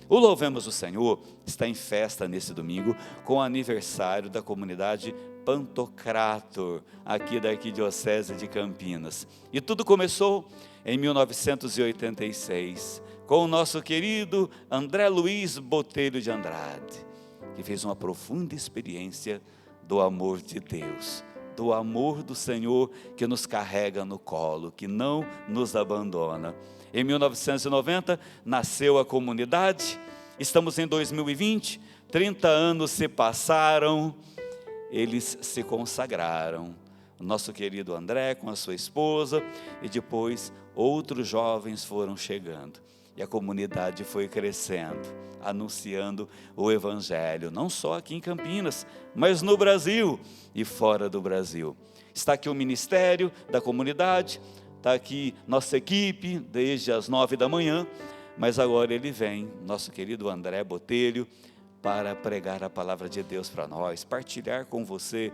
O Louvemos o Senhor está em festa nesse domingo com o aniversário da comunidade Pantocrator, aqui da Arquidiocese de Campinas. E tudo começou em 1986, com o nosso querido André Luiz Botelho de Andrade, que fez uma profunda experiência do amor de Deus, do amor do Senhor que nos carrega no colo, que não nos abandona. Em 1990, nasceu a comunidade, estamos em 2020, 30 anos se passaram, eles se consagraram. O nosso querido André com a sua esposa, e depois outros jovens foram chegando. E a comunidade foi crescendo, anunciando o Evangelho, não só aqui em Campinas, mas no Brasil e fora do Brasil. Está aqui o ministério da comunidade, está aqui nossa equipe, desde as 9 da manhã, mas agora ele vem, nosso querido André Botelho, para pregar a palavra de Deus para nós, partilhar com você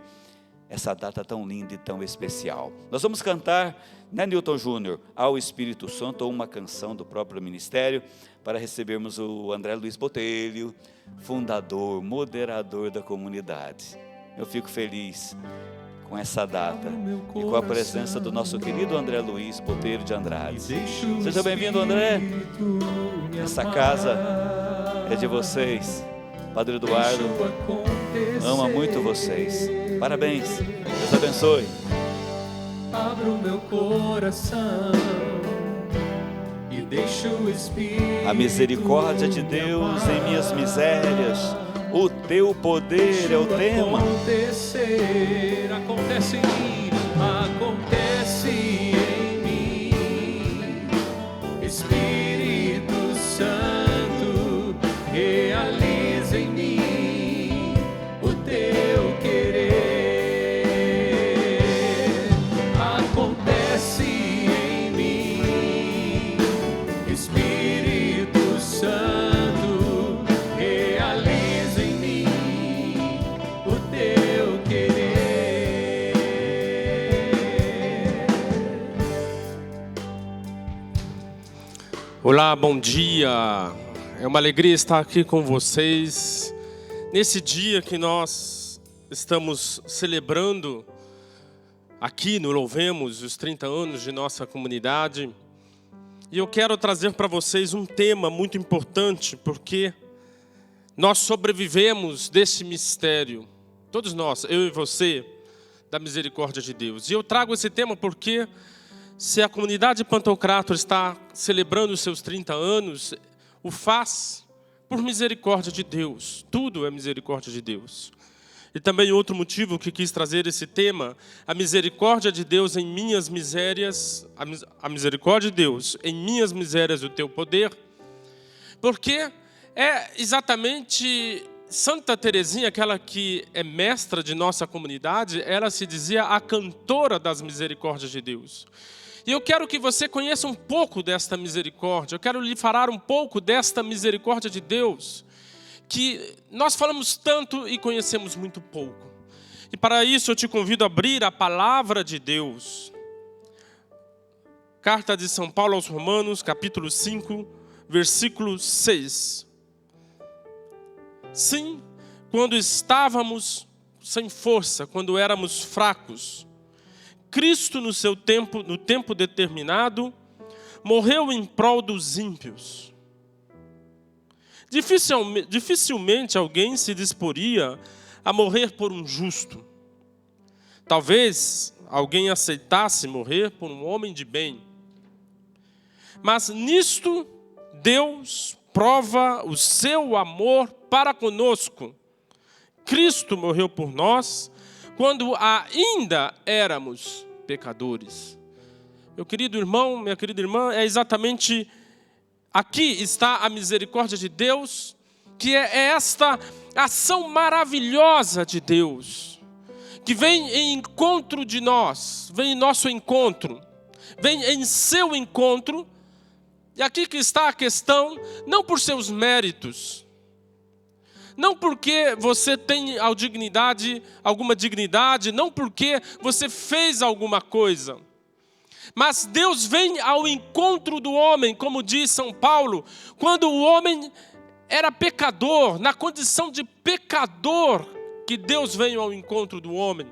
essa data tão linda e tão especial. Nós vamos cantar, né, Newton Júnior, ao Espírito Santo, uma canção do próprio ministério, para recebermos o André Luiz Botelho, fundador, moderador da comunidade. Eu fico feliz com essa data e com a presença do nosso querido André Luiz Botelho de Andrade. Seja bem-vindo, André. Essa casa é de vocês. Padre Eduardo ama muito vocês. Parabéns. Deus abençoe. Abro meu coração e deixo o Espírito. A misericórdia de Deus em minhas misérias. O teu poder é o tema. Acontece em mim, acontece em mim. Espírito Santo, realiza em mim o teu querer. Acontece em mim, Espírito Santo. Olá, bom dia. É uma alegria estar aqui com vocês nesse dia que nós estamos celebrando aqui no Louvemos os 30 anos de nossa comunidade. E eu quero trazer para vocês um tema muito importante, porque nós sobrevivemos desse mistério, todos nós, eu e você, da misericórdia de Deus. E eu trago esse tema porque se a comunidade Pantocrator está celebrando os seus 30 anos, o faz por misericórdia de Deus. Tudo é misericórdia de Deus. E também outro motivo que quis trazer esse tema, a misericórdia de Deus em minhas misérias, a misericórdia de Deus em minhas misérias, o teu poder, porque é exatamente Santa Teresinha, aquela que é mestra de nossa comunidade, ela se dizia a cantora das misericórdias de Deus. E eu quero que você conheça um pouco desta misericórdia. Eu quero lhe falar um pouco desta misericórdia de Deus, que nós falamos tanto e conhecemos muito pouco. E para isso eu te convido a abrir a palavra de Deus. Carta de São Paulo aos Romanos, capítulo 5, versículo 6. Sim, quando estávamos sem força, quando éramos fracos, Cristo, no seu tempo, no tempo determinado, morreu em prol dos ímpios. Dificilmente alguém se disporia a morrer por um justo. Talvez alguém aceitasse morrer por um homem de bem. Mas nisto Deus prova o seu amor para conosco. Cristo morreu por nós quando ainda éramos pecadores. Meu querido irmão, minha querida irmã, é exatamente aqui está a misericórdia de Deus, que é esta ação maravilhosa de Deus, que vem em encontro de nós, vem em nosso encontro, vem em seu encontro. E aqui que está a questão, não por seus méritos, não porque você tem alguma dignidade, não porque você fez alguma coisa, mas Deus vem ao encontro do homem, como diz São Paulo, quando o homem era pecador, na condição de pecador, que Deus veio ao encontro do homem,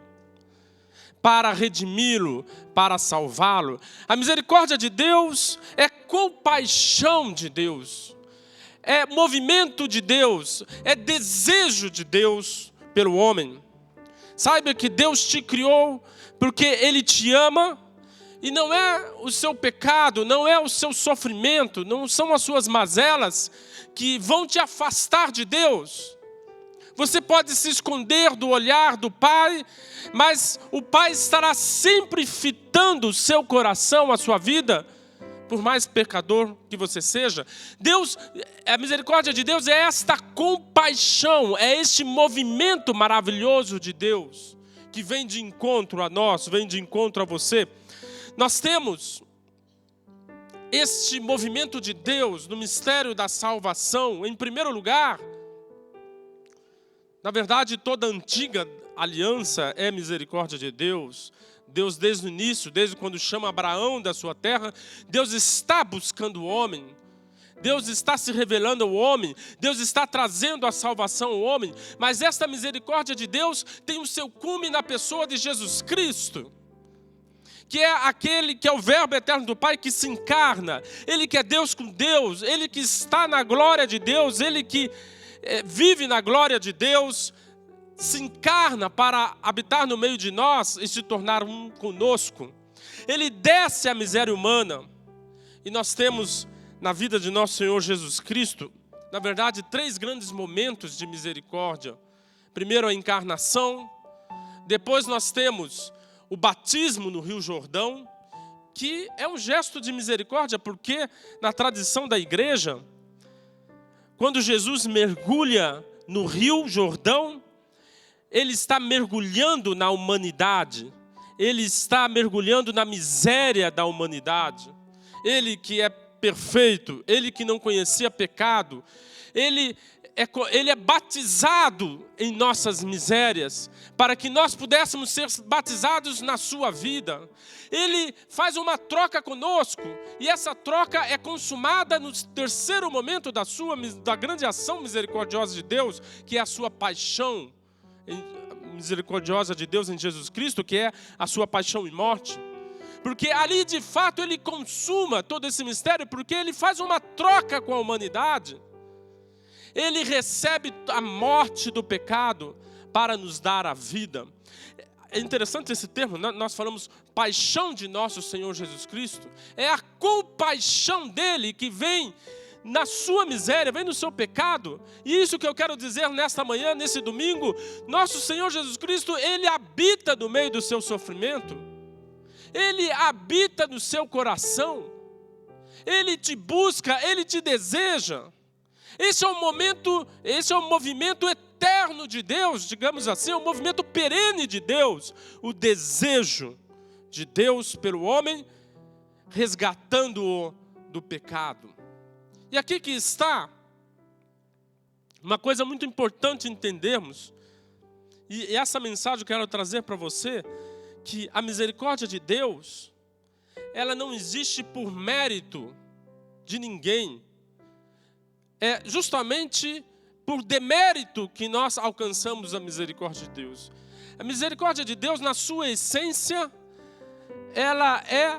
para redimi-lo, para salvá-lo. A misericórdia de Deus é compaixão de Deus, é movimento de Deus, é desejo de Deus pelo homem. Saiba que Deus te criou porque Ele te ama, e não é o seu pecado, não é o seu sofrimento, não são as suas mazelas que vão te afastar de Deus. Você pode se esconder do olhar do Pai, mas o Pai estará sempre fitando o seu coração, a sua vida, por mais pecador que você seja. Deus, a misericórdia de Deus é esta compaixão, é este movimento maravilhoso de Deus, que vem de encontro a nós, vem de encontro a você. Nós temos este movimento de Deus no mistério da salvação. Em primeiro lugar, na verdade, toda a antiga aliança é misericórdia de Deus. Deus, desde o início, desde quando chama Abraão da sua terra, Deus está buscando o homem. Deus está se revelando ao homem. Deus está trazendo a salvação ao homem. Mas esta misericórdia de Deus tem o seu cume na pessoa de Jesus Cristo, que é aquele que é o verbo eterno do Pai, que se encarna. Ele que é Deus com Deus, Ele que está na glória de Deus, Ele que vive na glória de Deus, se encarna para habitar no meio de nós e se tornar um conosco. Ele desce a miséria humana. E nós temos na vida de nosso Senhor Jesus Cristo, na verdade, 3 grandes momentos de misericórdia. Primeiro, a encarnação. Depois nós temos o batismo no Rio Jordão, que é um gesto de misericórdia, porque na tradição da igreja, quando Jesus mergulha no Rio Jordão, Ele está mergulhando na humanidade, Ele está mergulhando na miséria da humanidade. Ele que é perfeito, Ele que não conhecia pecado, Ele é batizado em nossas misérias, para que nós pudéssemos ser batizados na sua vida. Ele faz uma troca conosco, e essa troca é consumada no terceiro momento da grande ação misericordiosa de Deus, que é a sua paixão misericordiosa de Deus em Jesus Cristo, que é a sua paixão e morte. Porque ali de fato Ele consuma todo esse mistério, porque Ele faz uma troca com a humanidade. Ele recebe a morte do pecado para nos dar a vida. É interessante esse termo, nós falamos paixão de nosso Senhor Jesus Cristo. É a compaixão dEle que vem na sua miséria, vem no seu pecado. E isso que eu quero dizer nesta manhã, nesse domingo, nosso Senhor Jesus Cristo, Ele habita no meio do seu sofrimento. Ele habita no seu coração. Ele te busca, Ele te deseja. Esse é um movimento eterno de Deus, digamos assim, é um movimento perene de Deus. O desejo de Deus pelo homem, resgatando-o do pecado. E aqui que está uma coisa muito importante entendermos, e essa mensagem eu quero trazer para você, que a misericórdia de Deus, ela não existe por mérito de ninguém. É justamente por demérito que nós alcançamos a misericórdia de Deus. A misericórdia de Deus, na sua essência, ela é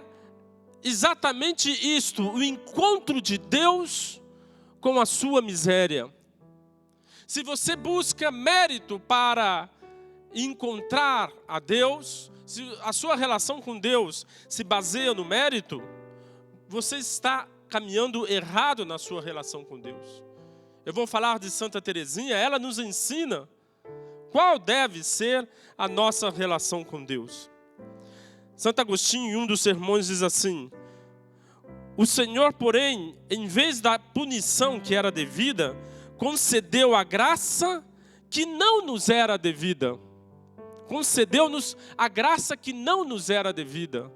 exatamente isto, o encontro de Deus com a sua miséria. Se você busca mérito para encontrar a Deus, se a sua relação com Deus se baseia no mérito, você está caminhando errado na sua relação com Deus. Eu vou falar de Santa Teresinha, ela nos ensina qual deve ser a nossa relação com Deus. Santo Agostinho, em um dos sermões, diz assim: o Senhor, porém, em vez da punição que era devida, concedeu a graça que não nos era devida. Concedeu-nos a graça que não nos era devida.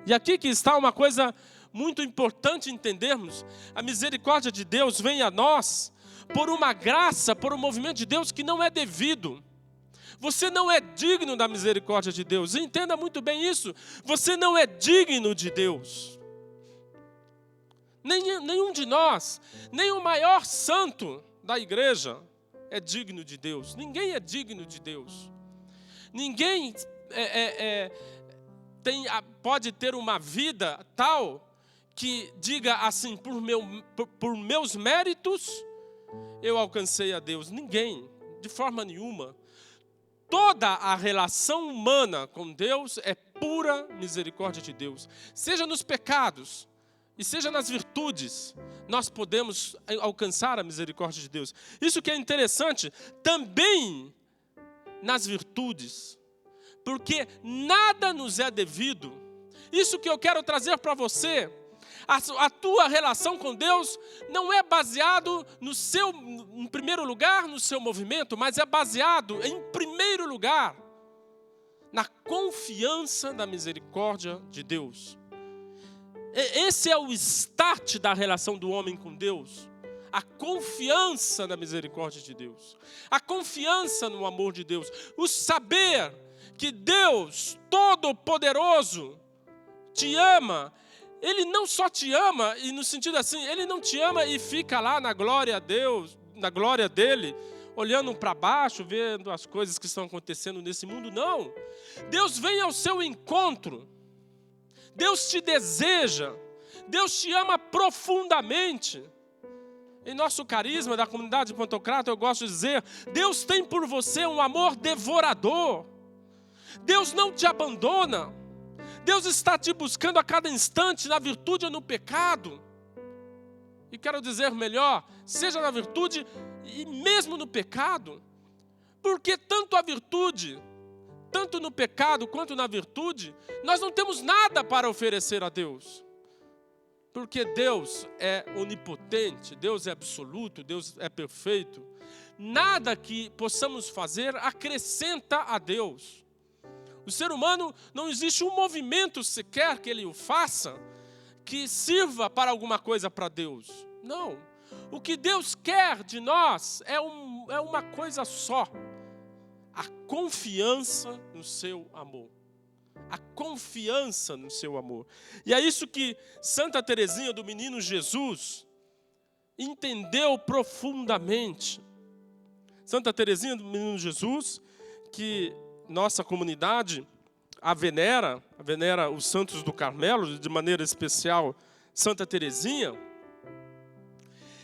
E aqui que está uma coisa muito importante entendermos. A misericórdia de Deus vem a nós por uma graça, por um movimento de Deus que não é devido. Você não é digno da misericórdia de Deus. Entenda muito bem isso. Você não é digno de Deus. Nenhum de nós, nem o maior santo da igreja é digno de Deus. Ninguém é digno de Deus. Ninguém pode ter uma vida tal que diga assim, por meus méritos, eu alcancei a Deus. Ninguém, de forma nenhuma. Toda a relação humana com Deus é pura misericórdia de Deus. Seja nos pecados e seja nas virtudes, nós podemos alcançar a misericórdia de Deus. Isso que é interessante, também nas virtudes, porque nada nos é devido. Isso que eu quero trazer para você. A tua relação com Deus não é baseado em primeiro lugar, no seu movimento, mas é baseado, em primeiro lugar, na confiança da misericórdia de Deus. Esse é o start da relação do homem com Deus. A confiança na misericórdia de Deus. A confiança no amor de Deus. O saber que Deus Todo-Poderoso te ama. Ele não só te ama, e no sentido assim, Ele não te ama e fica lá na glória a Deus, na glória dEle, olhando para baixo, vendo as coisas que estão acontecendo nesse mundo. Não. Deus vem ao seu encontro. Deus te deseja. Deus te ama profundamente. Em nosso carisma da comunidade de Pantocrator, eu gosto de dizer, Deus tem por você um amor devorador. Deus não te abandona. Deus está te buscando a cada instante, na virtude ou no pecado. E quero dizer melhor, seja na virtude e mesmo no pecado. Porque tanto a virtude, tanto no pecado quanto na virtude, nós não temos nada para oferecer a Deus. Porque Deus é onipotente, Deus é absoluto, Deus é perfeito. Nada que possamos fazer acrescenta a Deus. O ser humano, não existe um movimento sequer que ele o faça que sirva para alguma coisa para Deus. Não. O que Deus quer de nós é uma coisa só. A confiança no seu amor. A confiança no seu amor. E é isso que Santa Teresinha do Menino Jesus entendeu profundamente. Santa Teresinha do Menino Jesus, que nossa comunidade a venera os santos do Carmelo, de maneira especial Santa Teresinha,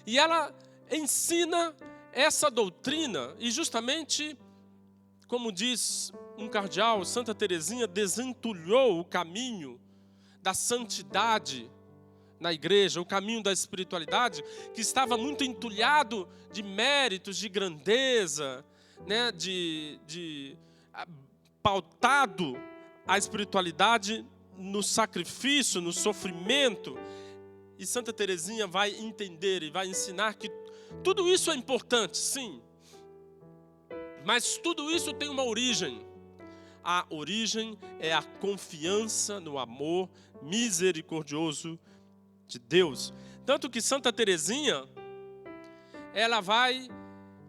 e ela ensina essa doutrina, e justamente, como diz um cardeal, Santa Teresinha desentulhou o caminho da santidade na igreja, o caminho da espiritualidade, que estava muito entulhado de méritos, de grandeza, né, pautado a espiritualidade no sacrifício, no sofrimento. E Santa Teresinha vai entender e vai ensinar que tudo isso é importante, sim. Mas tudo isso tem uma origem. A origem é a confiança no amor misericordioso de Deus. Tanto que Santa Teresinha, ela vai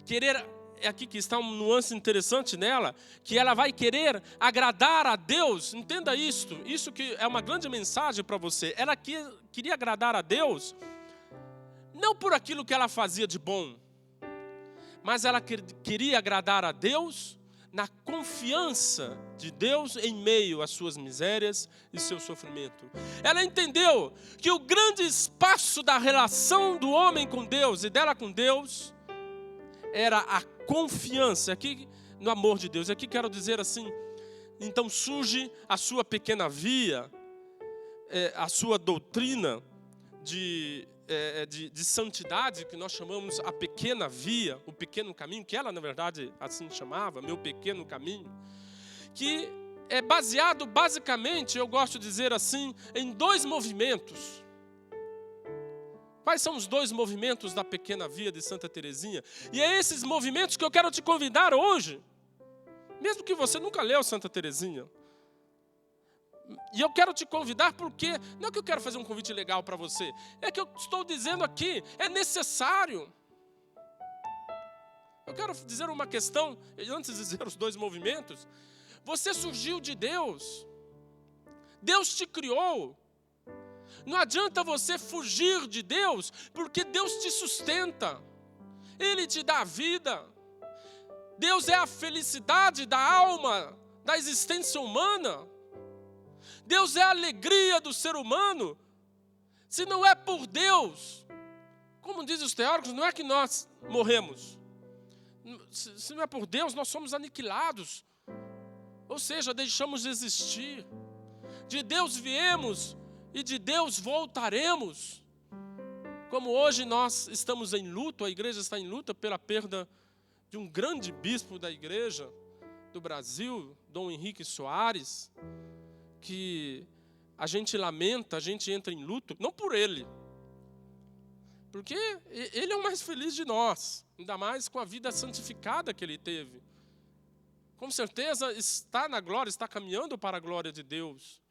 querer, é aqui que está uma nuance interessante nela, que ela vai querer agradar a Deus. Entenda isto, isso que é uma grande mensagem para você. Ela queria agradar a Deus, não por aquilo que ela fazia de bom, mas ela queria agradar a Deus na confiança de Deus em meio às suas misérias e seu sofrimento. Ela entendeu que o grande espaço da relação do homem com Deus e dela com Deus era a confiança aqui no amor de Deus. Aqui quero dizer assim, então surge a sua pequena via, a sua doutrina de santidade, que nós chamamos a pequena via, o pequeno caminho, que ela na verdade assim chamava, meu pequeno caminho, que é baseado basicamente, eu gosto de dizer assim, em dois movimentos. Quais são os dois movimentos da pequena via de Santa Teresinha? E é esses movimentos que eu quero te convidar hoje, mesmo que você nunca leu Santa Teresinha. E eu quero te convidar porque, não é que eu quero fazer um convite legal para você, é que eu estou dizendo aqui, é necessário. Eu quero dizer uma questão, antes de dizer os dois movimentos. Você surgiu de Deus. Deus te criou. Não adianta você fugir de Deus, porque Deus te sustenta. Ele te dá a vida. Deus é a felicidade da alma, da existência humana. Deus é a alegria do ser humano. Se não é por Deus, como dizem os teólogos, não é que nós morremos. Se não é por Deus, nós somos aniquilados. Ou seja, deixamos de existir. De Deus viemos e de Deus voltaremos. Como hoje nós estamos em luto, a igreja está em luta pela perda de um grande bispo da igreja do Brasil, Dom Henrique Soares, que a gente lamenta, a gente entra em luto, não por ele, porque ele é o mais feliz de nós, ainda mais com a vida santificada que ele teve. Com certeza está na glória, está caminhando para a glória de Deus.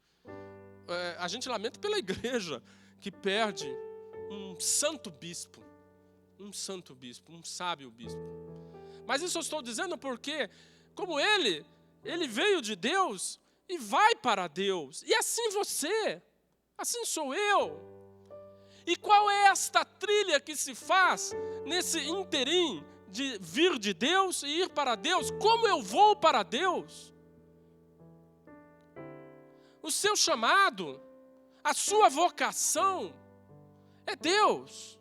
A gente lamenta pela igreja que perde um santo bispo, um sábio bispo. Mas isso eu estou dizendo porque, como ele veio de Deus e vai para Deus. E assim você, assim sou eu. E qual é esta trilha que se faz nesse interim de vir de Deus e ir para Deus? Como eu vou para Deus? O seu chamado, a sua vocação é Deus.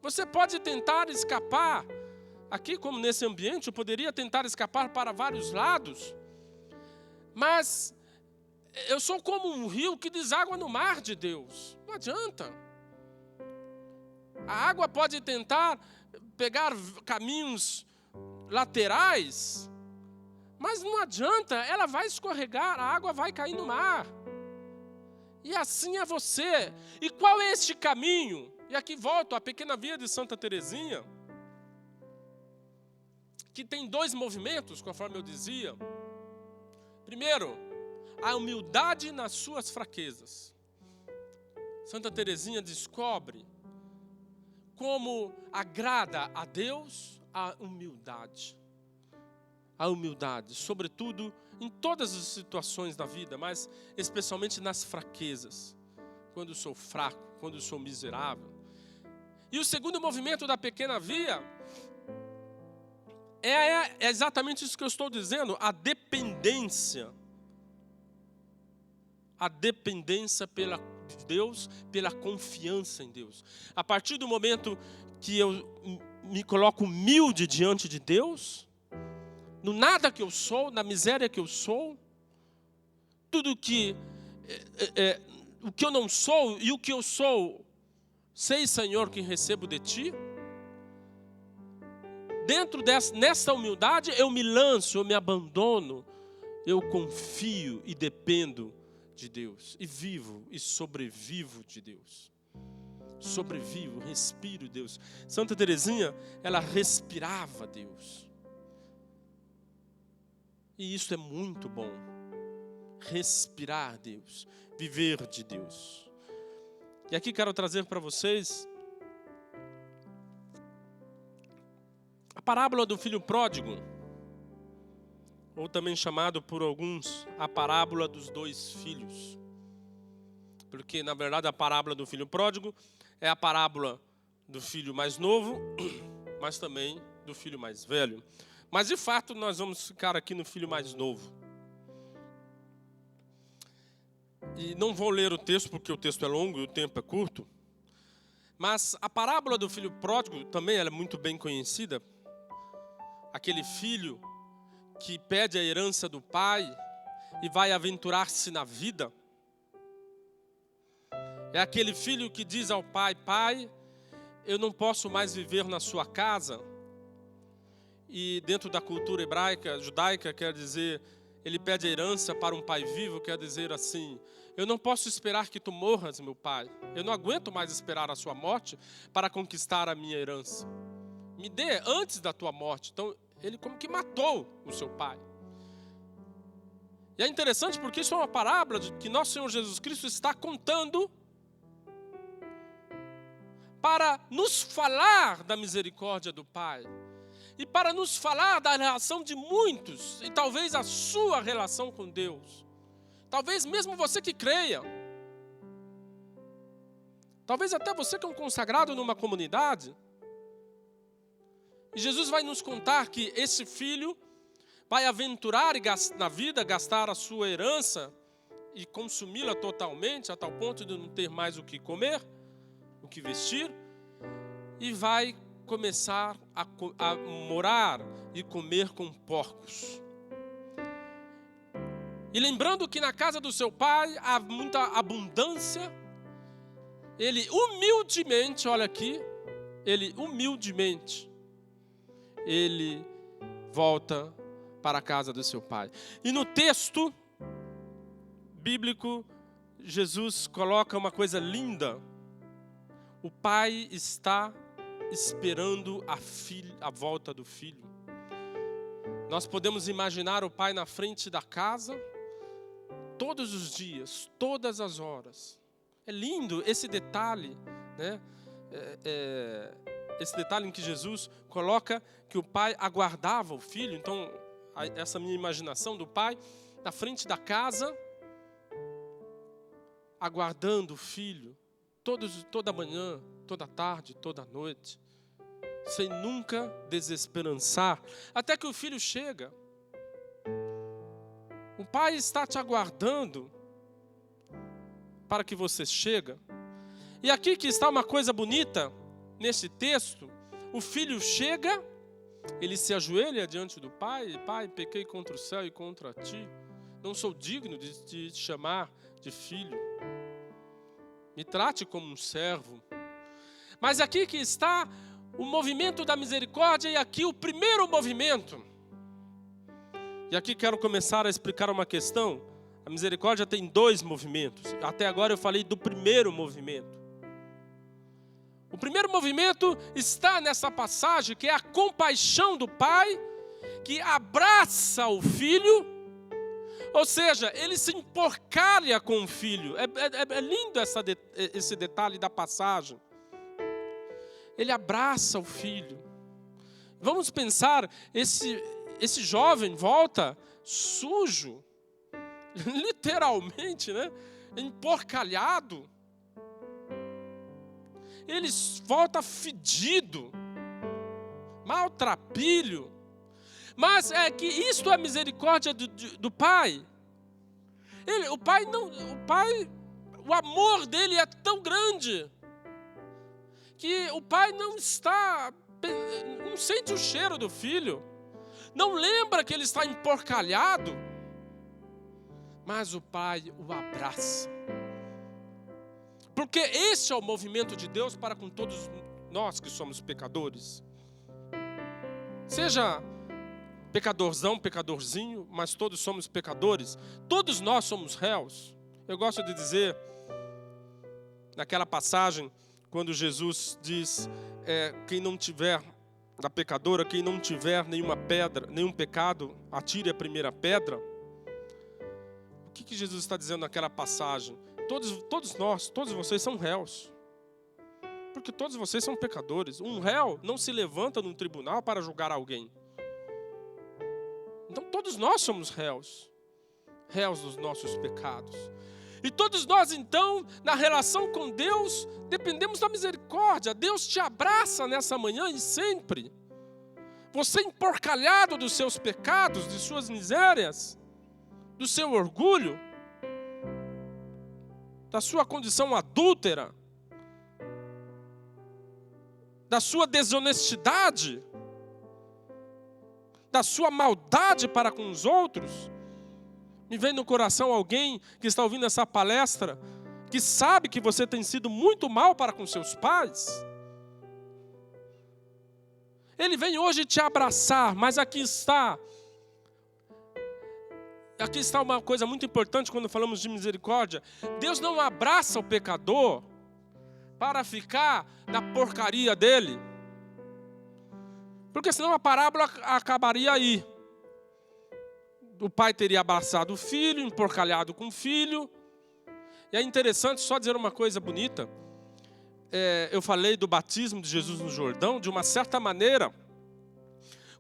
Você pode tentar escapar. Aqui, como nesse ambiente, eu poderia tentar escapar para vários lados. Mas eu sou como um rio que deságua no mar de Deus. Não adianta. A água pode tentar pegar caminhos laterais, mas não adianta, ela vai escorregar, a água vai cair no mar. E assim é você. E qual é este caminho? E aqui volto à pequena via de Santa Teresinha, que tem 2 movimentos, conforme eu dizia. Primeiro, a humildade nas suas fraquezas. Santa Teresinha descobre como agrada a Deus a humildade. A humildade, sobretudo em todas as situações da vida, mas especialmente nas fraquezas. Quando sou fraco, quando sou miserável. E o segundo movimento da pequena via é exatamente isso que eu estou dizendo, a dependência. A dependência de Deus, pela confiança em Deus. A partir do momento que eu me coloco humilde diante de Deus, no nada que eu sou, na miséria que eu sou, tudo que o que eu não sou e o que eu sou, sei, Senhor, que recebo de Ti. Nessa humildade eu me lanço, eu me abandono, eu confio e dependo de Deus. E vivo e sobrevivo de Deus. Sobrevivo, respiro Deus. Santa Teresinha, ela respirava Deus. E isso é muito bom. Respirar Deus, viver de Deus. E aqui quero trazer para vocês a parábola do filho pródigo, ou também chamado por alguns a parábola dos 2 filhos. Porque, na verdade, a parábola do filho pródigo é a parábola do filho mais novo, mas também do filho mais velho. Mas, de fato, nós vamos ficar aqui no filho mais novo. E não vou ler o texto, porque o texto é longo e o tempo é curto. Mas a parábola do filho pródigo também ela é muito bem conhecida. Aquele filho que pede a herança do pai e vai aventurar-se na vida. É aquele filho que diz ao pai: pai, eu não posso mais viver na sua casa. E dentro da cultura hebraica, judaica, quer dizer, ele pede a herança para um pai vivo, quer dizer assim: eu não posso esperar que tu morras, meu pai. Eu não aguento mais esperar a sua morte para conquistar a minha herança. Me dê antes da tua morte. Então, ele como que matou o seu pai. E é interessante porque isso é uma parábola que nosso Senhor Jesus Cristo está contando para nos falar da misericórdia do Pai. E para nos falar da relação de muitos, e talvez a sua relação com Deus. Talvez mesmo você que creia. Talvez até você que é um consagrado numa comunidade. E Jesus vai nos contar que esse filho vai aventurar na vida, gastar a sua herança e consumi-la totalmente, a tal ponto de não ter mais o que comer, o que vestir, e vai começar a morar e comer com porcos. E lembrando que na casa do seu pai há muita abundância, ele humildemente, olha aqui, ele volta para a casa do seu pai. E no texto bíblico, Jesus coloca uma coisa linda. O pai está esperando a volta do filho. Nós podemos imaginar o pai na frente da casa, todos os dias, todas as horas. É lindo esse detalhe, né? Esse detalhe em que Jesus coloca que o pai aguardava o filho. Então, essa minha imaginação do pai na frente da casa, aguardando o filho, toda manhã, toda tarde, toda noite, sem nunca desesperançar, até que o filho chega. O pai está te aguardando para que você chegue. E aqui que está uma coisa bonita, nesse texto, o filho chega, ele se ajoelha diante do pai: pai, pequei contra o céu e contra ti, não sou digno de te chamar de filho, me trate como um servo. Mas aqui que está o movimento da misericórdia, e aqui o primeiro movimento. E aqui quero começar a explicar uma questão. A misericórdia tem 2 movimentos. Até agora eu falei do primeiro movimento. O primeiro movimento está nessa passagem, que é a compaixão do pai, que abraça o filho, ou seja, ele se emporcalha com o filho. É lindo esse detalhe da passagem. Ele abraça o filho. Vamos pensar, esse jovem volta sujo, literalmente, né? Emporcalhado. Ele volta fedido, maltrapilho. Mas é que isto é a misericórdia do pai. O amor dele é tão grande que o pai não sente o cheiro do filho, não lembra que ele está emporcalhado, mas o pai o abraça. Porque esse é o movimento de Deus para com todos nós que somos pecadores. Seja pecadorzão, pecadorzinho, mas todos somos pecadores. Todos nós somos réus. Eu gosto de dizer, naquela passagem, quando Jesus diz, quem não tiver, da pecadora, quem não tiver nenhuma pedra, nenhum pecado, atire a primeira pedra. O que Jesus está dizendo naquela passagem? Todos nós, todos vocês são réus. Porque todos vocês são pecadores. Um réu não se levanta num tribunal para julgar alguém. Então todos nós somos réus. Réus dos nossos pecados. E todos nós então, na relação com Deus, dependemos da misericórdia. Deus te abraça nessa manhã e sempre. Você emporcalhado dos seus pecados, de suas misérias, do seu orgulho, da sua condição adúltera, da sua desonestidade, da sua maldade para com os outros. Me vem no coração alguém que está ouvindo essa palestra, que sabe que você tem sido muito mal para com seus pais. Ele vem hoje te abraçar, mas aqui está uma coisa muito importante quando falamos de misericórdia. Deus não abraça o pecador para ficar na porcaria dele, porque senão a parábola acabaria aí. O pai teria abraçado o filho, emporcalhado com o filho. E é interessante só dizer uma coisa bonita. Eu falei do batismo de Jesus no Jordão. De uma certa maneira,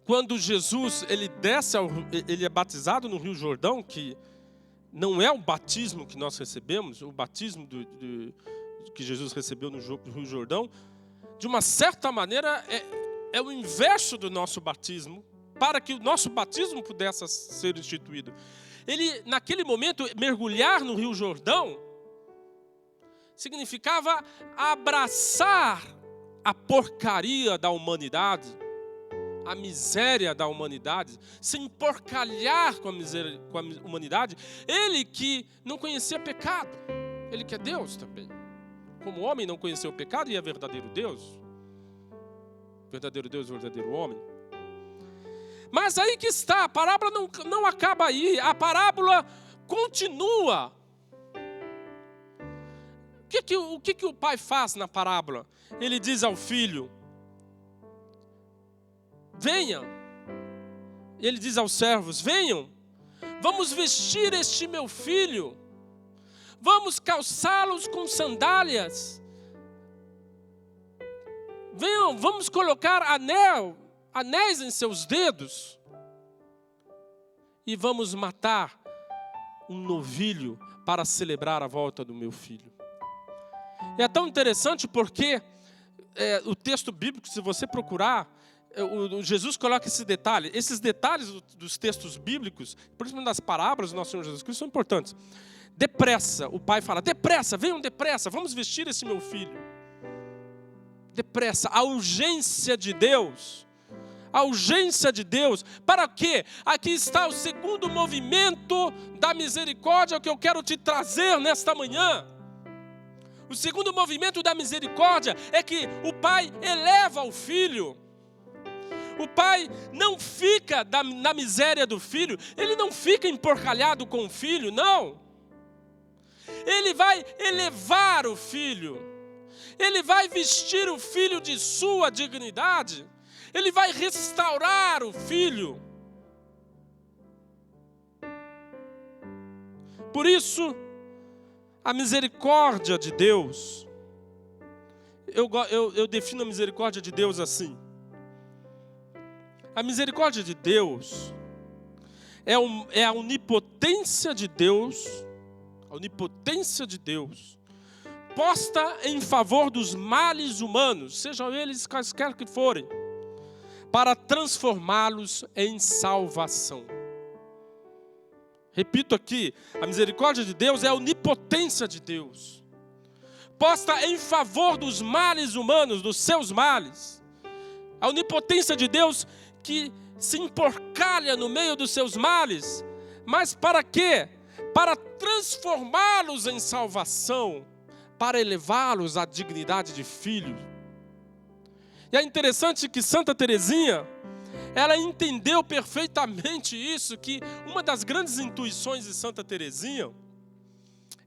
quando Jesus ele é batizado no Rio Jordão, que não é o batismo que nós recebemos, o batismo que Jesus recebeu no Rio Jordão, de uma certa maneira é o inverso do nosso batismo, para que o nosso batismo pudesse ser instituído. Ele, naquele momento, mergulhar no Rio Jordão significava abraçar a porcaria da humanidade, a miséria da humanidade, se emporcalhar com a humanidade. Ele que não conhecia pecado, ele que é Deus também. Como homem não conheceu o pecado e é verdadeiro Deus. Verdadeiro Deus, verdadeiro homem. Mas aí que está, a parábola não acaba aí, a parábola continua. O que o pai faz na parábola? Ele diz ao filho: venha. Ele diz aos servos: venham, vamos vestir este meu filho, vamos calçá-los com sandálias. Venham, vamos colocar anéis em seus dedos e vamos matar um novilho para celebrar a volta do meu filho. E é tão interessante porque o texto bíblico, se você procurar, Jesus coloca esse detalhe. Esses detalhes dos textos bíblicos, principalmente das parábolas do nosso Senhor Jesus Cristo, são importantes. Depressa, o pai fala: depressa, venham depressa, vamos vestir esse meu filho. Depressa, a urgência de Deus. A urgência de Deus. Para quê? Aqui está o segundo movimento da misericórdia que eu quero te trazer nesta manhã. O segundo movimento da misericórdia é que o pai eleva o filho. O pai não fica na miséria do filho, ele não fica emporcalhado com o filho, não. Ele vai elevar o filho, ele vai vestir o filho de sua dignidade, ele vai restaurar o filho. Por isso, a misericórdia de Deus, eu defino a misericórdia de Deus assim. A misericórdia de Deus é a onipotência de Deus, posta em favor dos males humanos, sejam eles quaisquer que forem, para transformá-los em salvação. Repito aqui, a misericórdia de Deus é a onipotência de Deus, posta em favor dos males humanos, dos seus males. A onipotência de Deus que se emporcalha no meio dos seus males, mas para quê? Para transformá-los em salvação, para elevá-los à dignidade de filhos. E é interessante que Santa Teresinha, ela entendeu perfeitamente isso, que uma das grandes intuições de Santa Teresinha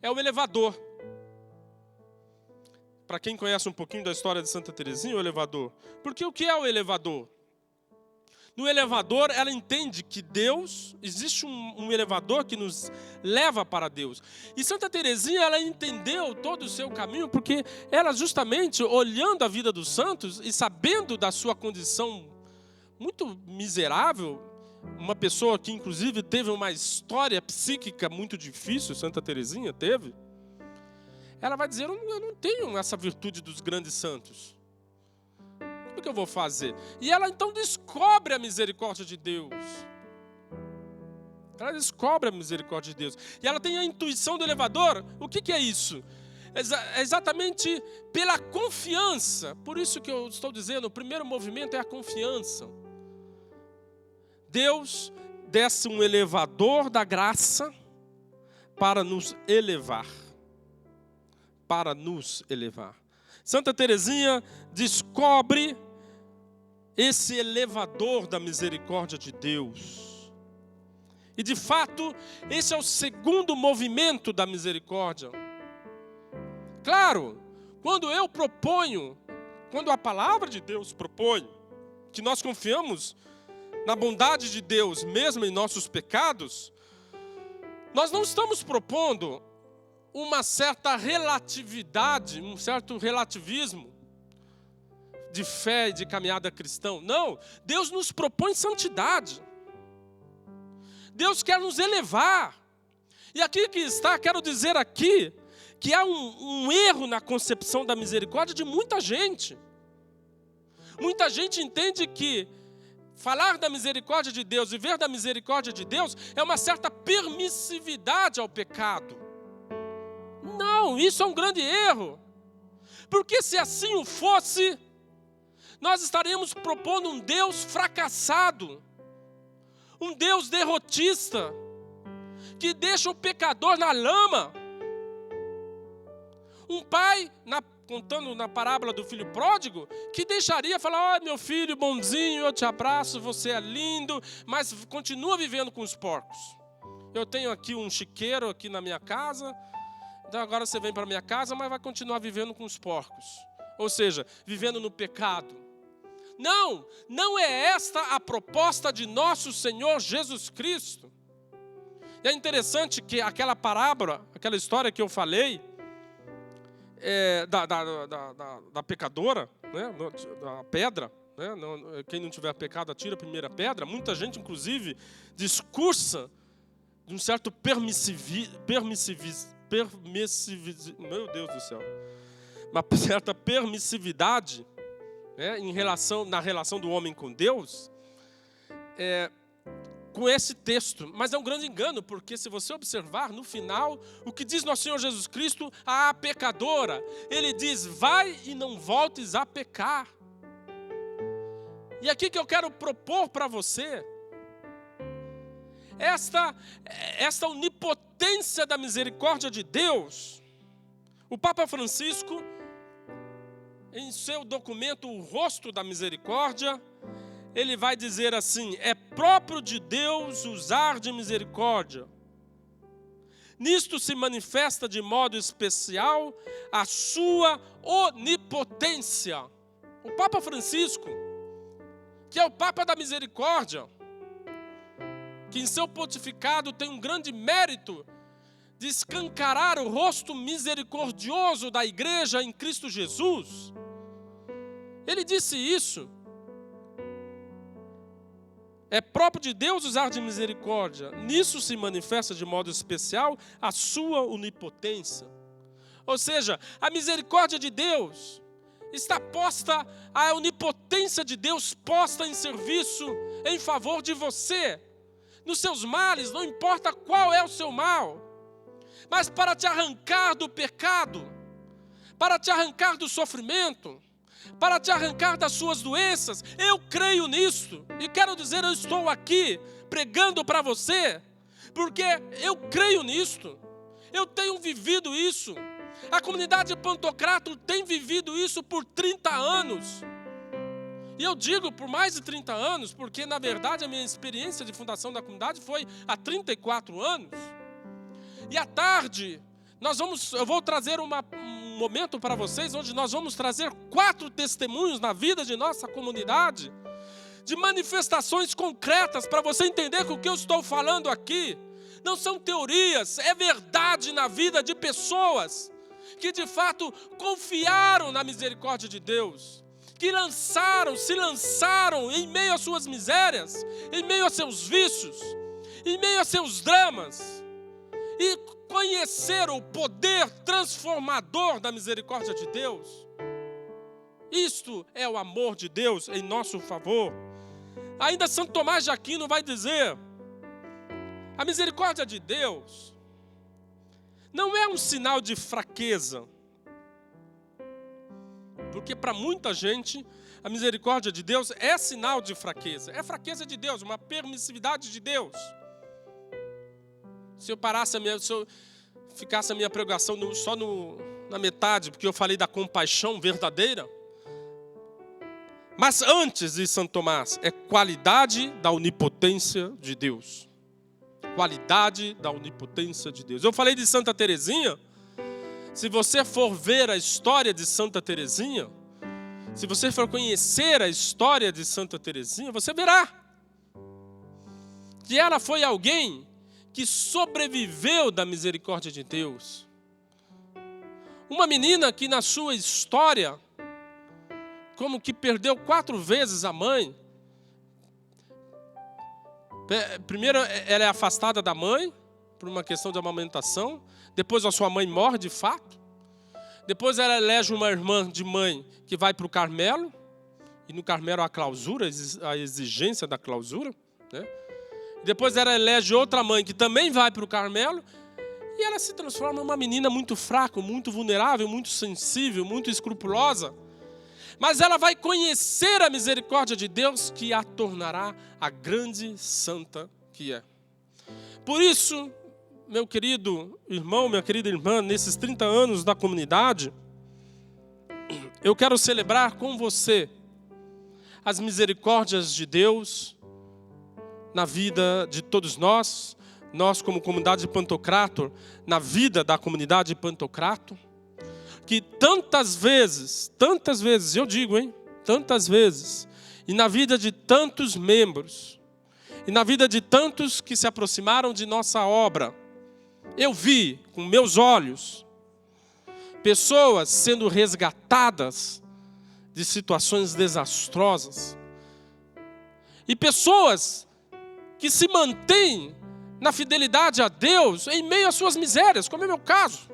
é o elevador. Para quem conhece um pouquinho da história de Santa Teresinha, o elevador. Porque o que é o elevador? No elevador, ela entende que Deus, existe um elevador que nos leva para Deus. E Santa Teresinha, ela entendeu todo o seu caminho, porque ela justamente, olhando a vida dos santos e sabendo da sua condição muito miserável, uma pessoa que inclusive teve uma história psíquica muito difícil, Santa Teresinha teve, ela vai dizer: eu não tenho essa virtude dos grandes santos. O que eu vou fazer? E ela então descobre a misericórdia de Deus. Ela descobre a misericórdia de Deus. E ela tem a intuição do elevador. O que é isso? É exatamente pela confiança. Por isso que eu estou dizendo, o primeiro movimento é a confiança. Deus desce um elevador da graça para nos elevar. Para nos elevar. Santa Teresinha descobre esse elevador da misericórdia de Deus. E de fato, esse é o segundo movimento da misericórdia. Claro, quando a palavra de Deus propõe que nós confiamos na bondade de Deus, mesmo em nossos pecados, nós não estamos propondo uma certa relatividade, um certo relativismo de fé e de caminhada cristã. Não, Deus nos propõe santidade. Deus quer nos elevar. E aqui que está, quero dizer aqui, que há um erro na concepção da misericórdia de muita gente. Muita gente entende que falar da misericórdia de Deus, viver da misericórdia de Deus, é uma certa permissividade ao pecado. Não, isso é um grande erro. Porque se assim o fosse, nós estaríamos propondo um Deus fracassado, um Deus derrotista, que deixa o pecador na lama. Um pai, contando na parábola do filho pródigo, que deixaria falar: ó, meu filho bonzinho, eu te abraço, você é lindo, mas continua vivendo com os porcos. Eu tenho aqui um chiqueiro aqui na minha casa, então agora você vem para minha casa, mas vai continuar vivendo com os porcos. Ou seja, vivendo no pecado. Não, não é esta a proposta de nosso Senhor Jesus Cristo. E é interessante que aquela parábola, aquela história que eu falei, da pecadora, né, da pedra, né, quem não tiver pecado atira a primeira pedra. Muita gente, inclusive, discursa de um certo meu Deus do céu, uma certa permissividade, né, na relação do homem com Deus, com esse texto. Mas é um grande engano, porque se você observar no final, o que diz nosso Senhor Jesus Cristo à pecadora, Ele diz: vai e não voltes a pecar. E aqui que eu quero propor para você, esta onipotência da misericórdia de Deus. O Papa Francisco, em seu documento O Rosto da Misericórdia, ele vai dizer assim: é próprio de Deus usar de misericórdia. Nisto se manifesta de modo especial a sua onipotência. O Papa Francisco, que é o Papa da Misericórdia, que em seu pontificado tem um grande mérito de escancarar o rosto misericordioso da igreja em Cristo Jesus, ele disse isso. É próprio de Deus usar de misericórdia. Nisso se manifesta de modo especial a sua onipotência. Ou seja, a misericórdia de Deus está posta, a onipotência de Deus posta em serviço em favor de você, nos seus males, não importa qual é o seu mal, mas para te arrancar do pecado, para te arrancar do sofrimento, para te arrancar das suas doenças. Eu creio nisto e quero dizer, eu estou aqui pregando para você, porque eu creio nisto, eu tenho vivido isso. A comunidade Pantocrator tem vivido isso por 30 anos. E eu digo por mais de 30 anos, porque na verdade a minha experiência de fundação da comunidade foi há 34 anos. E à tarde, eu vou trazer um momento para vocês, onde nós vamos trazer 4 testemunhos na vida de nossa comunidade, de manifestações concretas, para você entender que o que eu estou falando aqui não são teorias, é verdade na vida de pessoas que de fato confiaram na misericórdia de Deus, que se lançaram em meio às suas misérias, em meio a seus vícios, em meio a seus dramas, e conheceram o poder transformador da misericórdia de Deus. Isto é o amor de Deus em nosso favor. Ainda Santo Tomás de Aquino vai dizer: a misericórdia de Deus não é um sinal de fraqueza, porque para muita gente a misericórdia de Deus é sinal de fraqueza. É fraqueza de Deus, uma permissividade de Deus. Se eu ficasse a minha pregação só na metade, porque eu falei da compaixão verdadeira. Mas antes de Santo Tomás, é qualidade da onipotência de Deus. Qualidade da onipotência de Deus. Eu falei de Santa Teresinha. Se você for ver a história de Santa Teresinha, se você for conhecer a história de Santa Teresinha, você verá que ela foi alguém que sobreviveu da misericórdia de Deus. Uma menina que na sua história, como que perdeu 4 vezes a mãe. Primeiro ela é afastada da mãe, por uma questão de amamentação. Depois a sua mãe morre de fato. Depois ela elege uma irmã de mãe que vai para o Carmelo. E no Carmelo a clausura, a exigência da clausura, né? Depois ela elege outra mãe que também vai para o Carmelo. E ela se transforma em uma menina muito fraca, muito vulnerável, muito sensível, muito escrupulosa. Mas ela vai conhecer a misericórdia de Deus que a tornará a grande santa que é. Por isso, meu querido irmão, minha querida irmã, nesses 30 anos da comunidade, eu quero celebrar com você as misericórdias de Deus na vida de todos nós como comunidade de Pantocrator, na vida da comunidade de Pantocrator, que tantas vezes, eu digo, tantas vezes, e na vida de tantos membros, e na vida de tantos que se aproximaram de nossa obra, eu vi com meus olhos pessoas sendo resgatadas de situações desastrosas, e pessoas que se mantêm na fidelidade a Deus em meio às suas misérias, como é o meu caso.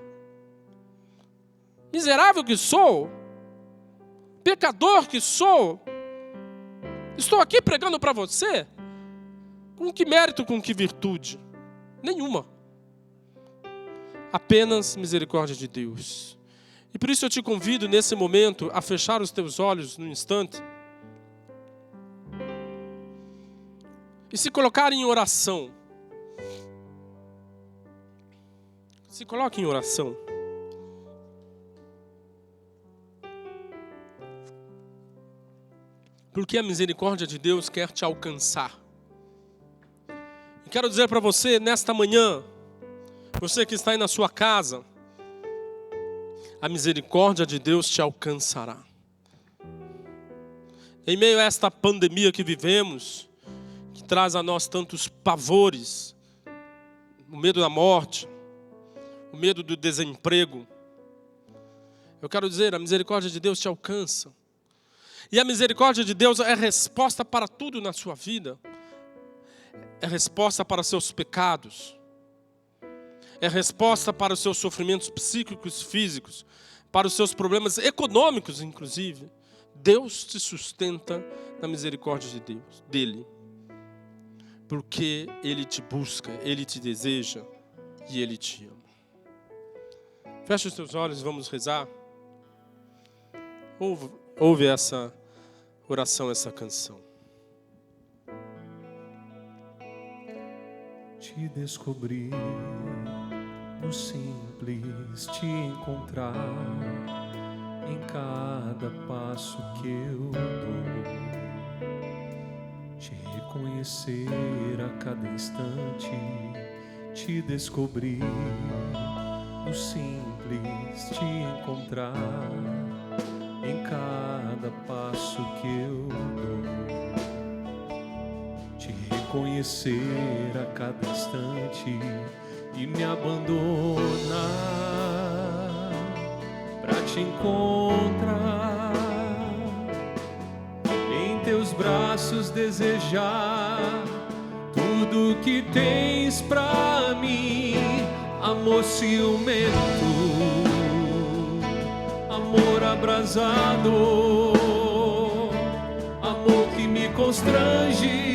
Miserável que sou, pecador que sou, estou aqui pregando para você, com que mérito, com que virtude? Nenhuma. Apenas misericórdia de Deus. E por isso eu te convido nesse momento a fechar os teus olhos num instante e se colocar em oração. Se coloque em oração. Porque a misericórdia de Deus quer te alcançar. E quero dizer para você, nesta manhã, você que está aí na sua casa, a misericórdia de Deus te alcançará. Em meio a esta pandemia que vivemos, que traz a nós tantos pavores, o medo da morte, o medo do desemprego, eu quero dizer, a misericórdia de Deus te alcança. E a misericórdia de Deus é resposta para tudo na sua vida. É resposta para seus pecados. É resposta para os seus sofrimentos psíquicos, físicos, para os seus problemas econômicos, inclusive. Deus te sustenta na misericórdia de Deus, dele. Porque Ele te busca, Ele te deseja e Ele te ama. Fecha os teus olhos, vamos rezar. Ouve essa oração, essa canção. Te descobrir, no simples te encontrar, em cada passo que eu dou, te reconhecer a cada instante, te descobrir, no simples te encontrar, em cada passo que eu dou, te reconhecer a cada instante e me abandonar pra te encontrar, em teus braços desejar tudo que tens pra mim, amor ciumento, amor abrasado, amor que me constrange,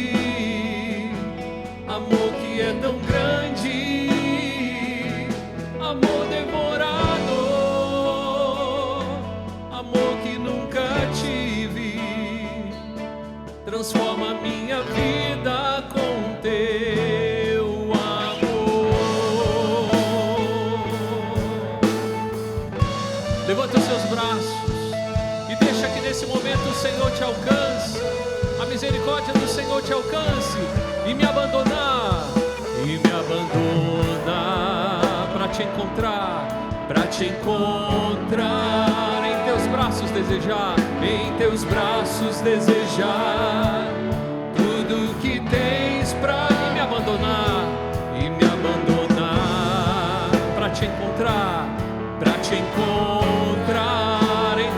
amor que é tão grande, amor devorado, amor que nunca tive, transforma minha vida com teu amor. Levanta os seus braços e deixa que nesse momento o Senhor te alcance, a misericórdia do Senhor te alcance e me abandonar para te encontrar, em teus braços desejar,